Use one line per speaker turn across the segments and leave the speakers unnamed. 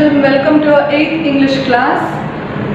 children, welcome to our 8th English class.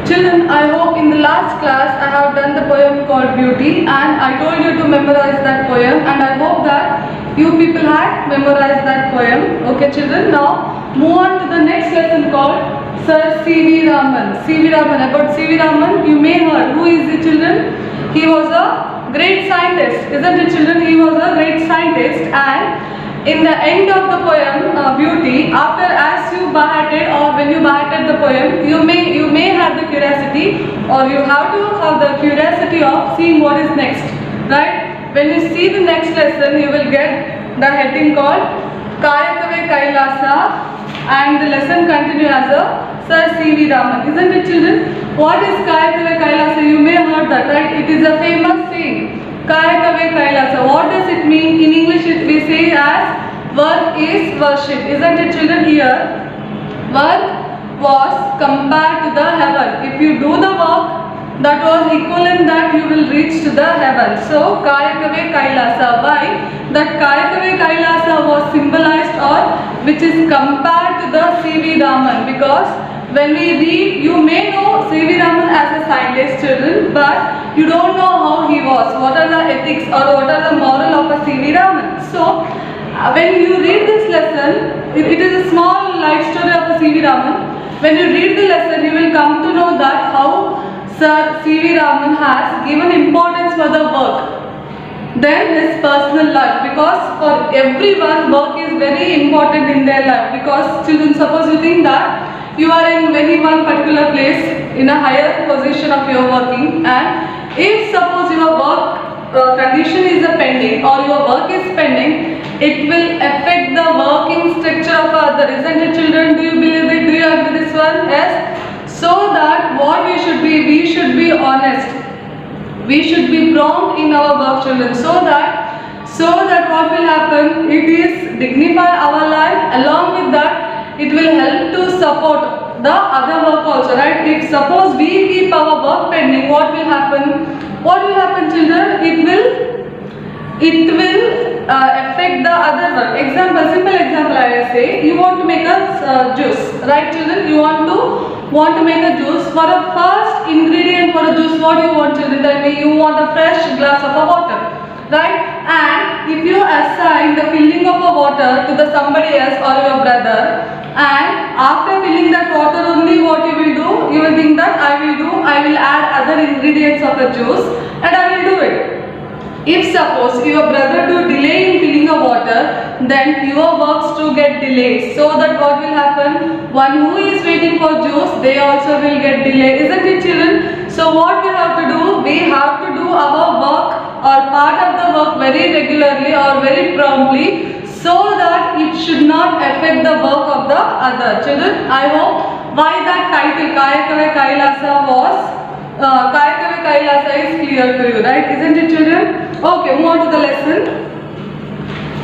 Children, I hope in the last class I have done the poem called Beauty and I told you to memorize that poem, and I hope that you people had memorized that poem. Okay children, now move on to the next lesson called Sir C.V. Raman. C.V. Raman, about C.V. Raman you may heard. Who is the children? He was a great scientist, isn't it children? He was a great scientist, and in the end of the poem Beauty, after as you bahated or when you bahated the poem, you may have the curiosity, or you have to have the curiosity of seeing what is next, right? When you see the next lesson, you will get the heading called Kayakave Kailasa, and the lesson continue as a Sir C.V. Raman, isn't it children? What is Kayakave Kailasa? You may have heard that, right? It is a famous saying. Kayakave Kailasa. What does it mean? In English we say as work is worship. Isn't it children? Here work was compared to the heaven. If you do the work, that was equivalent that you will reach to the heaven. So Kayakave Kailasa. Why? That Kayakave Kailasa was symbolized, or which is compared to the C.V. Raman, because when we read, you may know C.V. Raman as a scientist children, but you don't know how he was, what are the ethics or what are the moral of a C.V. Raman. So when you read this lesson, it is a small life story of a C.V. Raman. When you read the lesson, you will come to know that how Sir C.V. Raman has given importance for the work than his personal life, because for everyone work is very important in their life. Because children, suppose you think that you are in any one particular place in a higher position of your working, and if suppose your work condition is pending or your work is pending, it will affect the working structure of other, isn't it children? Do you believe it? Do you agree this one? Yes. So that what we should be honest, we should be prompt in our work children, so that what will happen, it is dignify our life, along with that it will help to support the other work also, right? If suppose we keep our work pending, what will happen? What will happen children? It will affect the other work. Example, simple example I will say, you want to make a juice, right children? You want to make a juice. For a first ingredient for a juice, what do you want children? Tell me. You want a fresh glass of a water, right? And if you assign the filling of a water to the somebody else or your brother, and after filling that water only, what you will do? You will think that I will add other ingredients of a juice and I will do it. If suppose your brother do delay in filling a water, then your works to get delayed. So that what will happen? One who is waiting for juice, they also will get delayed. Isn't it children? So what we have to do? We have to do our work or part of the work very regularly or very promptly, so that it should not affect the work of the other. Children, I hope why that title Kayakave Kailasa was Kayakave Kailasa is clear to you, right? Isn't it children? Okay, move on to the lesson.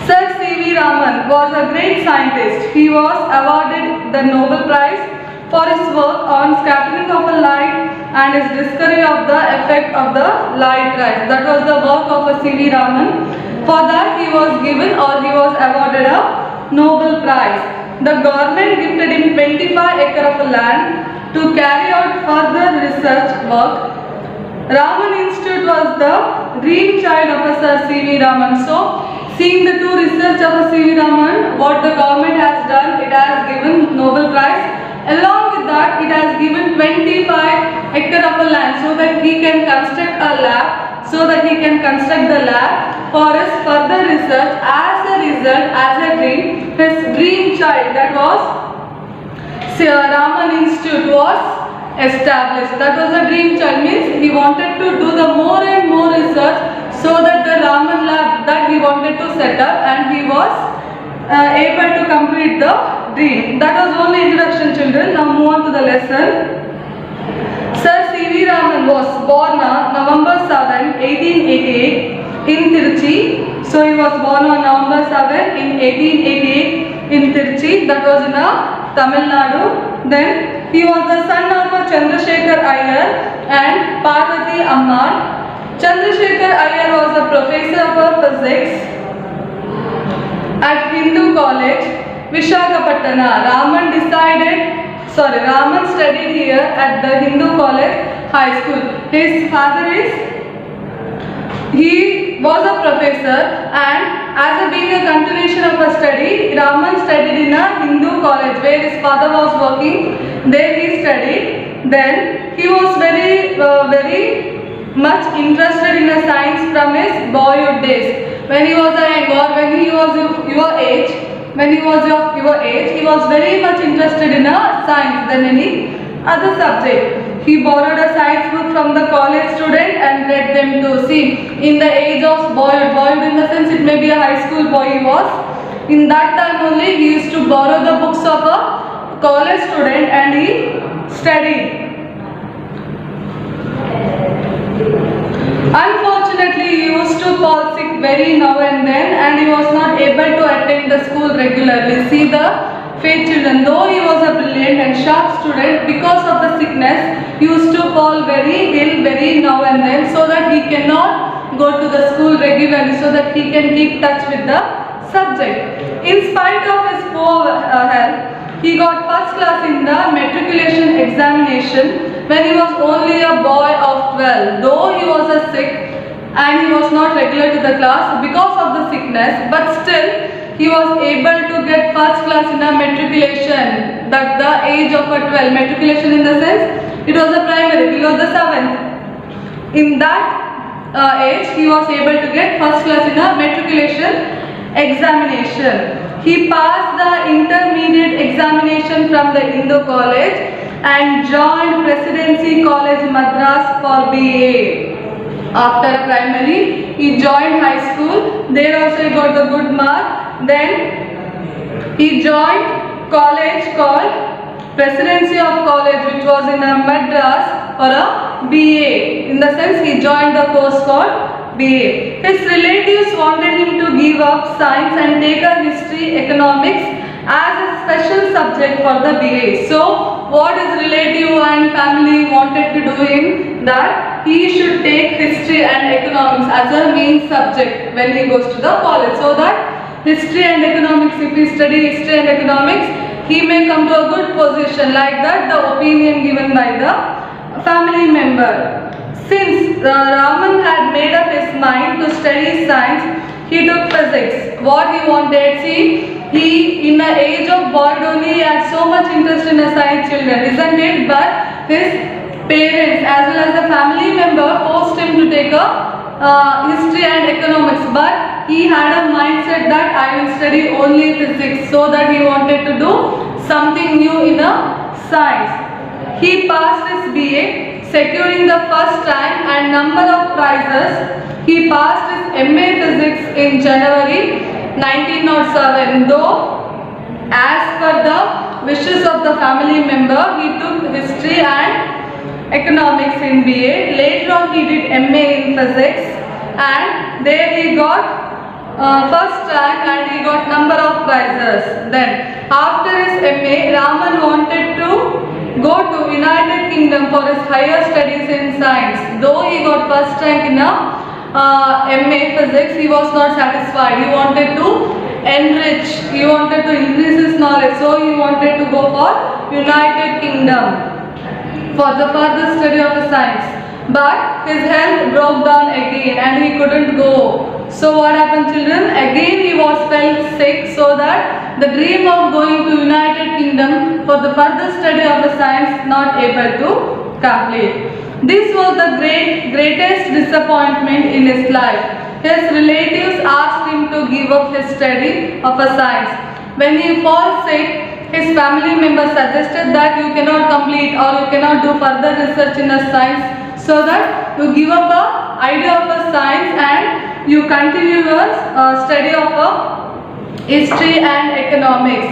Sir C.V. Raman was a great scientist. He was awarded the Nobel Prize for his work on scattering of a light and his discovery of the effect of the light rays. That was the work of a C.V. Raman. For that he was given, or he was awarded a Nobel Prize. The government gifted him 25 acres of land to carry out further research work. Raman Institute was the dream child of a Sir C.V. Raman. So, seeing the two research of a C.V. Raman, what the government has done, it has given Nobel Prize. Along with that, it has given 25 acres of a land so that he can construct a lab, for his further research. As a result, as a dream, his dream child, that was Raman Institute, was established. That was a dream child, means he wanted to do the more and more research, so that the Raman lab that he wanted to set up, and he was able to complete the dream. That was only introduction children. Now move on to the lesson. Sir C.V. Raman was born on November 7, 1888 in Tiruchi. So he was born on November 7 in 1888 in Tiruchi. That was in Tamil Nadu. Then he was the son of Chandrasekhar Iyer and Parvati Amman. Chandrasekhar Iyer was a professor of physics at Hindu College, Visakhapatnam. Raman decided Raman studied here at the Hindu College High School. His father he was a professor, and as being a continuation of a study, Raman studied in a Hindu college where his father was working. There he studied. Then he was very much interested in a science from his boyhood days. When he was a young, or when he was your age, he was very much interested in a science than any other subject. He borrowed a science book from the college student and read them to see. In the age of boyhood in the sense it may be a high school boy he was. In that time only he used to borrow the books of a college student and he studied. Unfortunately, he used to fall sick very now and then, and he was not able to attend the school regularly. See the faith children, though he was a brilliant and sharp student, because of the sickness, he used to fall very ill very now and then, so that he cannot go to the school regularly, so that he can keep touch with the subject. In spite of his poor health, he got first class in the matriculation examination when he was only a boy of 12. Though he was a sick and he was not regular to the class because of the sickness, but still he was able to get first class in a matriculation, at the age of a 12. Matriculation in the sense, it was a primary, below the 7th. In that age, he was able to get first class in a matriculation examination. He passed the intermediate examination from the Hindu College and joined Presidency College Madras for BA. After primary, he joined high school. There also he got the good mark. Then he joined college called Presidency of College, which was in Madras for a BA. In the sense, he joined the course called BA. His relatives wanted him to give up science and take a history economics as a special subject for the BA. So what his relative and family wanted to do him, that he should take history and economics as a main subject when he goes to the college, so that history and economics, if he study history and economics, he may come to a good position. Like that, the opinion given by the family member. Since Raman had made up his mind to study science, he took physics. What he wanted, see, he in the age of boyhood only he had so much interest in the science children, isn't it? But his parents as well as the family member forced him to take a history and economics. But he had a mindset that I will study only physics, so that he wanted to do something new in a science. He passed his BA, securing the first rank and number of prizes. He passed his MA Physics in January 1907. Though, as per the wishes of the family member, he took history and economics in BA. Later on, he did MA in Physics, and there he got first rank and he got number of prizes. Then, after his MA, Raman wanted to go to United Kingdom for his higher studies in science. Though he got first rank in a MA Physics, he was not satisfied. He wanted to enrich, he wanted to increase his knowledge, so he wanted to go for United Kingdom for the further study of the science. But his health broke down again and he couldn't go. So what happened, children? Again he was felt sick, so that the dream of going to United Kingdom for the further study of the science not able to complete. This was the greatest disappointment in his life. His relatives asked him to give up his study of a science. When he falls sick, his family members suggested that you cannot complete or you cannot do further research in a science, so that you give up the idea of a science and you continue your study of a history and economics.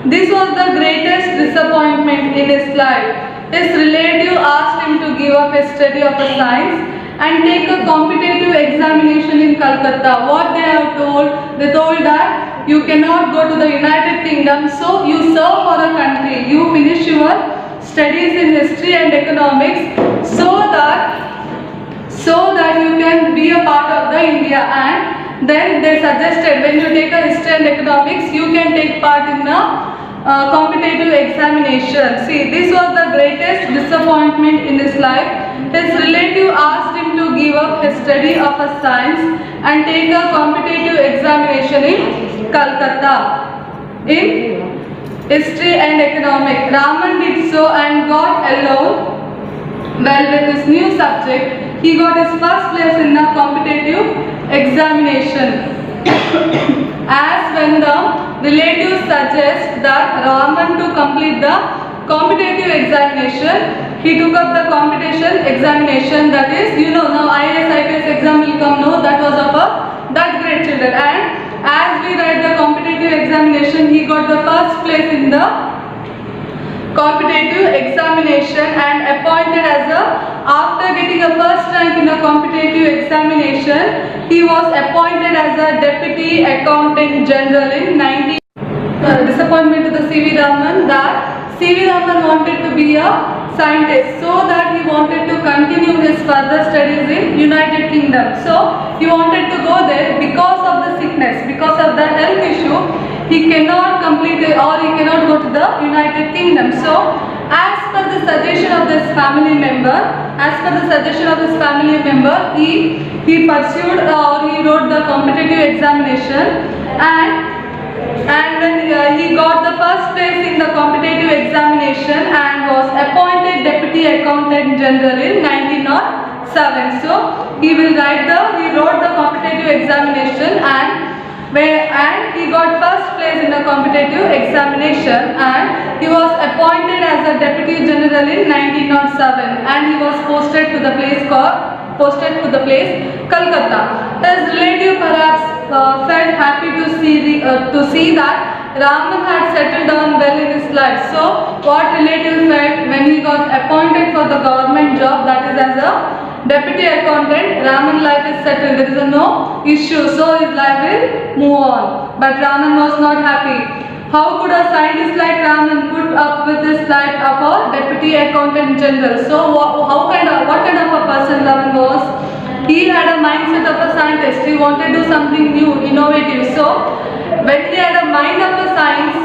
This was the greatest disappointment in his life. His relative asked him to give up his study of a science and take a competitive examination in Calcutta. What they have told? They told that you cannot go to the United Kingdom, so you serve for a country. You finish your studies in history and economics so that you can be a part of the India. And then they suggested when you take a history and economics, you can take part in the competitive examination. See, this was the greatest disappointment in his life. His relative asked him to give up his study of a science and take a competitive examination in Calcutta in history and economics. Raman did so and got along well with his new subject. He got his first place in the competitive examination. As when the relatives suggest that Raman to complete the competitive examination, he took up the competition examination, that is, you know, now IAS, IPS exam will come, no, that was of that grade children, and as we write the competitive examination, he got the first place in the competitive examination and appointed as after getting a first rank in a competitive examination, he was appointed as a Deputy Accountant General in 19... disappointment to the C.V. Raman that C.V. Raman wanted to be a scientist, so that he wanted to continue his further studies in United Kingdom. So he wanted to go there because of the sickness, because of the health issue. He cannot complete it, or he cannot go to the United Kingdom. So as per the suggestion of this family member, he pursued or he wrote the competitive examination, and when he got the first place in the competitive examination and was appointed Deputy Accountant General in 1907. So he wrote the competitive examination and he got first place in the competitive examination, and he was appointed as a Deputy General in 1907, and he was posted to the place Calcutta. His relative perhaps felt happy to see that Raman had settled down well in his life. So what relative felt when he got appointed for the government job, that is as a Deputy Accountant, Raman's life is settled, there is no issue, so his life will move on. But Raman was not happy. How could a scientist like Raman put up with this life of a Deputy Accountant General? So what kind of a person Raman was? He had a mindset of a scientist. He wanted to do something new, innovative. So when he had a mind of a science,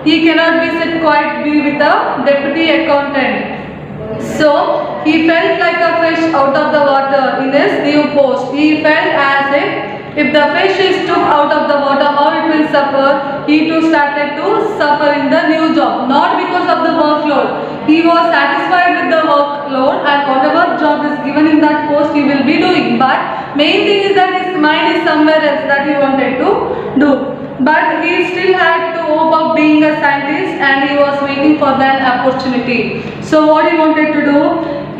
he cannot be with a Deputy Accountant. So he felt like a fish out of the water in his new post. He felt as if the fish is took out of the water, how it will suffer. He too started to suffer in the new job, not because of the workload. He was satisfied with the workload, and whatever job is given in that post he will be doing. But main thing is that his mind is somewhere else that he wanted to do. But he still had to hope of being a scientist, and he was waiting for that opportunity. So what he wanted to do,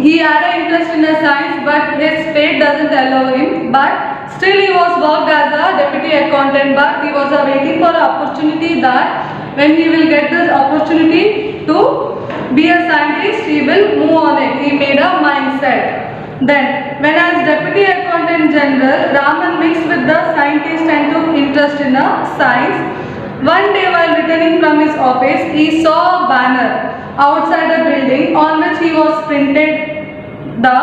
he had an interest in the science, but his fate doesn't allow him. But still he was worked as a Deputy Accountant, but he was waiting for an opportunity that when he will get this opportunity to be a scientist, he will move on it. He made a mindset. Then, when as Deputy Accountant General, Raman mixed with the scientist and took interest in science. One day while returning from his office, he saw a banner outside a building on which he was printed the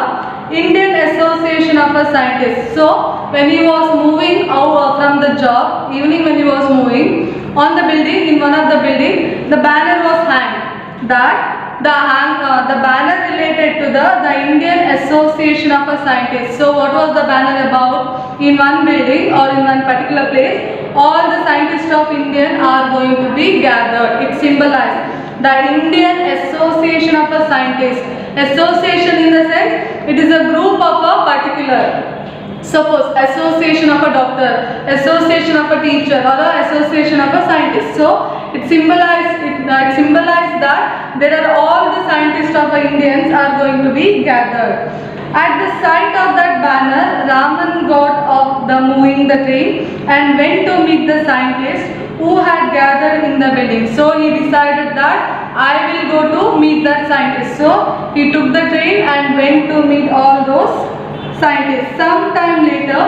Indian Association of Scientists. So, when he was moving out from the job, evening when he was moving, on the building, in one of the building, the banner was hanged. The banner related to the Indian Association of Scientists. So what was the banner about? In one building or in one particular place, all the scientists of India are going to be gathered. It symbolized the Indian Association of Scientists. Association in the sense, it is a group of a particular. Suppose association of a doctor, association of a teacher, or a association of a scientist. So it symbolized that there are all the scientists of Indians are going to be gathered. At the sight of that banner, Raman got off the moving the train and went to meet the scientists who had gathered in the building. So he decided that I will go to meet that scientist. So he took the train and went to meet all those scientist. Some time later,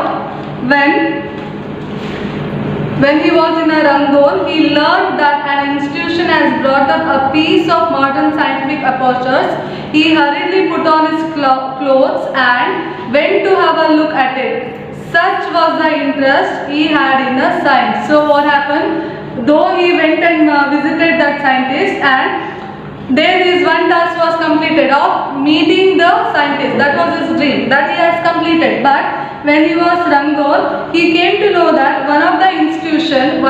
when he was in a Rangoon, he learned that an institution has brought up a piece of modern scientific apparatus. He hurriedly put on his clothes and went to have a look at it. Such was the interest he had in the science. So what happened? though he went and visited that scientist, and there his one task was completed of meeting the scientist. That was his dream that he has completed. But when he was Rangoon, he came to know that one of the institution,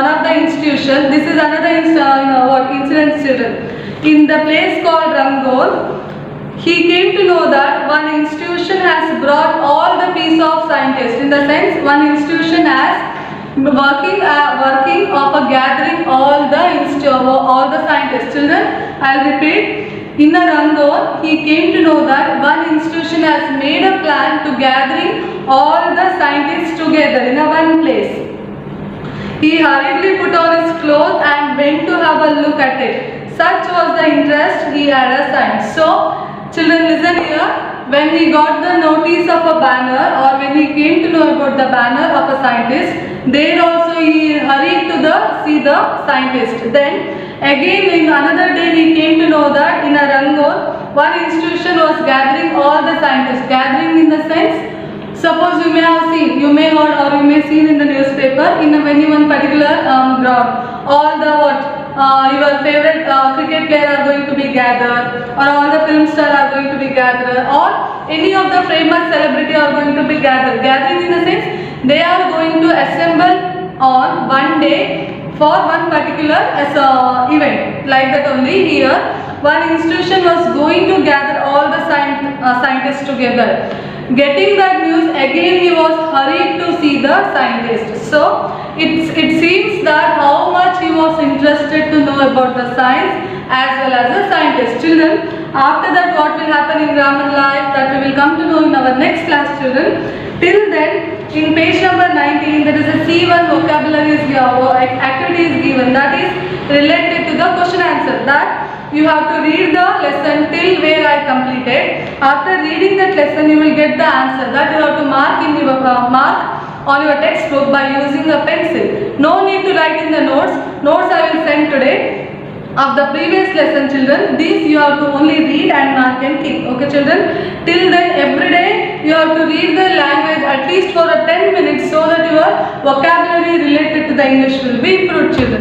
this is another incident student, in the place called Rangoon, he came to know that one institution has brought all the piece of scientists. In the sense, one institution has working of a gathering all the scientists. Children, I'll repeat. In a Rangoon, he came to know that one institution has made a plan to gathering all the scientists together in a one place. He hurriedly put on his clothes and went to have a look at it. Such was the interest he had in science. So, children, listen here. When he got the notice of a banner, or when he came to know about the banner of a scientist, there also he hurried to see the scientist. Then again in another day he came to know that in a Rangoon, one institution was gathering all the scientists. Gathering in the sense, suppose you may have seen, you may heard or you may seen in the newspaper, in any one particular ground, all the your favorite cricket player are going to be gathered, or all the film stars are going to be gathered, or any of the famous celebrity are going to be gathered. Gathering in the sense, they are going to assemble on one day for one particular event. Like that only here, one institution was going to gather all the scientists together. Getting that news, again he was hurried to see the scientist. So it seems that how much he was interested to know about the science as well as the scientist. Children, after that what will happen in grammar life, that we will come to know in our next class, children. Till then, in page number 19, there is a C1 vocabulary activity is given, that is related to the question answer. That you have to read the lesson till where I completed. After reading that lesson, you will get the answer. That you have to mark in your mark on your textbook by using a pencil. No need to write in the notes. Notes I will send today of the previous lesson, children. This you have to only read and mark and keep. Okay, children. Till then, every day you have to read the language at least for 10 minutes so that your vocabulary related to the English will be improved, children.